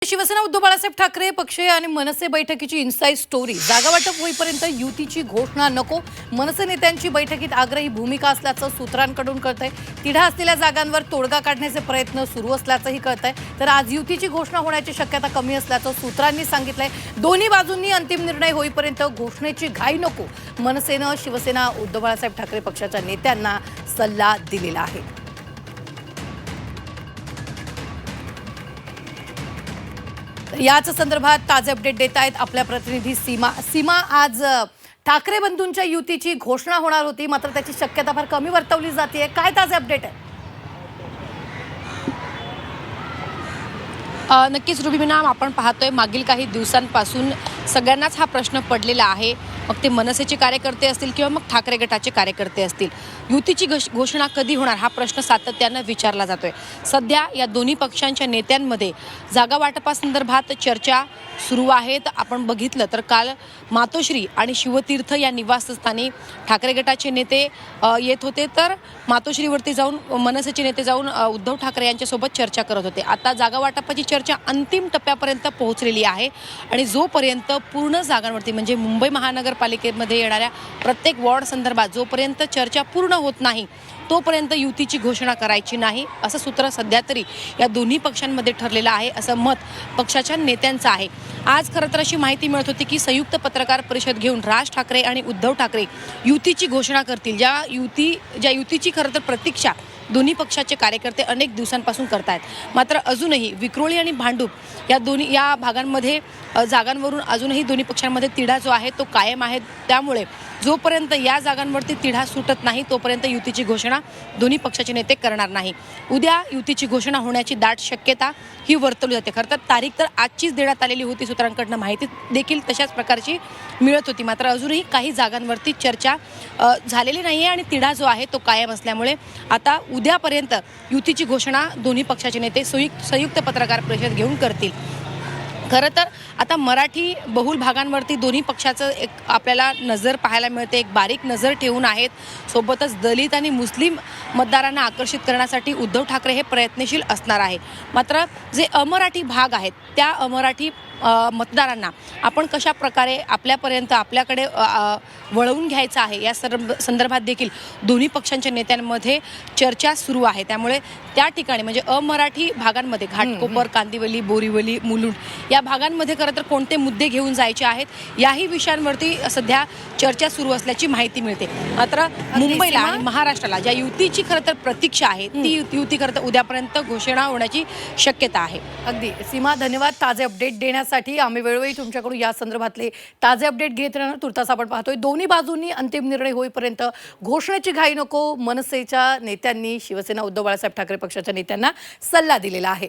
शिवसेना उद्धव बाळासाहेब ठाकरे पक्ष आणि मनसे बैठकीची इनसाइड स्टोरी। जागा वाटप होईपर्यंत युतीची घोषणा नको, मनसे नेत्यांची बैठकीत आग्रही भूमिका असल्याचं सूत्रांकडून कळतंय। तिढा असलेल्या जागांवर तोडगा काढण्याचे प्रयत्न सुरू असल्याचंही कळतंय। तर आज युतीची घोषणा होण्याची शक्यता कमी असल्याचं सूत्रांनी सांगितलंय। दोन्ही बाजूंनी अंतिम निर्णय होईपर्यंत घोषणेची घाई नको, मनसेनं शिवसेना उद्धव बाळासाहेब ठाकरे पक्षाच्या नेत्यांना सल्ला दिलेला आहे। याच संदर्भात ताजे अपडेट देत आहेत आपल्या प्रतिनिधी सीमा। आज ठाकरे बंधूंच्या युतीची घोषणा होणार होती, मात्र त्याची शक्यता फार कमी वर्तवली जाते। काय ताजे अपडेट आहे? नक्कीच रुबीना, आपण पाहतोय मागील काही दिवसांपासून सगळ्यांनाच हा प्रश्न पडलेला आहे। मग ते मनसेचे कार्यकर्ते असतील किंवा मग ठाकरे गटाचे कार्यकर्ते असतील, युतीची घोषणा कधी होणार हा प्रश्न सातत्यानं विचारला जातोय। सध्या या दोन्ही पक्षांच्या नेत्यांमध्ये जागा वाटपासंदर्भात चर्चा सुरू आहेत। आपण बघितलं तर काल मातोश्री आणि शिवतीर्थ या निवासस्थानी ठाकरे गटाचे नेते येत होते, तर मातोश्रीवरती जाऊन मनसेचे नेते जाऊन उद्धव ठाकरे यांच्यासोबत चर्चा करत होते। आता जागा वाटपाची चर्चा अंतिम टप्प्यापर्यंत पोहोचलेली आहे आणि जोपर्यंत पूर्ण जागांवरती म्हणजे मुंबई महानगरपालिकेमध्ये येणाऱ्या प्रत्येक वॉर्ड संदर्भात जोपर्यंत चर्चा पूर्ण होत नाही तोपर्यंत युतीची घोषणा करायची नाही, असं सूत्र सध्या तरी या दोन्ही पक्षांमध्ये ठरलेलं आहे, असं मत पक्षाच्या नेत्यांचं आहे। आज खरं तर अशी माहिती मिळत होती की संयुक्त पत्रकार परिषद घेऊन राज ठाकरे आणि उद्धव ठाकरे युतीची घोषणा करतील। ज्या युतीची खरं तर प्रतीक्षा दोन्ही पक्षाचे कार्यकर्ते अनेक दिवसांपासून करतायत, मात्र अजूनही विक्रोळी आणि भांडूप या भागांमध्ये जागांवरून अजूनही दोन्ही पक्षांमध्ये तिढा जो आहे तो कायम आहे। त्यामुळे जोपर्यंत या जागांवरती तिढा सुटत नाही तोपर्यंत युतीची घोषणा दोन्ही पक्षाचे नेते करणार नाही। उद्या युतीची घोषणा होण्याची दाट शक्यता ही वर्तवली जाते। खरं तर तारीख तर आजचीच देण्यात आलेली होती, सूत्रांकडनं माहिती देखील तशाच प्रकारची मिळत होती, मात्र अजूनही काही जागांवरती चर्चा झालेली नाही आहे आणि तिढा जो आहे तो कायम असल्यामुळे आता उद्यापर्यंत युतीची घोषणा दोन्ही पक्षाचे नेते संयुक्त पत्रकार परिषद घेऊन करतील। खरं तर आता मराठी बहुल भागांवरती दोन्ही पक्षाचं एक आपल्याला नजर पाहायला मिळते, एक बारीक नजर ठेवून आहेत। सोबतच दलित आणि मुस्लिम मतदारांना आकर्षित करण्यासाठी उद्धव ठाकरे हे प्रयत्नशील असणार आहे। मात्र जे अमराठी भाग आहेत त्या अमराठी मतदारांना आपण कशा प्रकारे आपल्याकडे वळवून घ्यायचं आहे या संदर्भात देखील दोन्ही पक्षांच्या नेत्यांमध्ये चर्चा सुरू आहे। त्यामुळे त्या ठिकाणी म्हणजे अमराठी भागांमध्ये घाटकोपर, कांदिवली, बोरीवली, मुलुंड या भागांमध्ये खरं तर कोणते मुद्दे घेऊन जायचे आहेत याही विषयांवरती सध्या चर्चा सुरू असल्याची माहिती मिळते। मात्र मुंबईला आणि महाराष्ट्राला ज्या युतीची खरं तर प्रतीक्षा आहे ती युती खरं तर उद्यापर्यंत घोषणा होण्याची शक्यता आहे। अगदी सीमा, धन्यवाद ताजे अपडेट देण्यासाठी। आम्ही वेळोवेळी तुमच्याकडून या संदर्भातले ताजे अपडेट घेत राहणार। तुर्तास आपण पाहतोय दोन्ही बाजूंनी अंतिम निर्णय होईपर्यंत घोषणेची घाई नको, मनसेच्या नेत्यांनी शिवसेना उद्धव बाळासाहेब ठाकरे पक्षाच्या नेत्यांना सल्ला दिलेला आहे।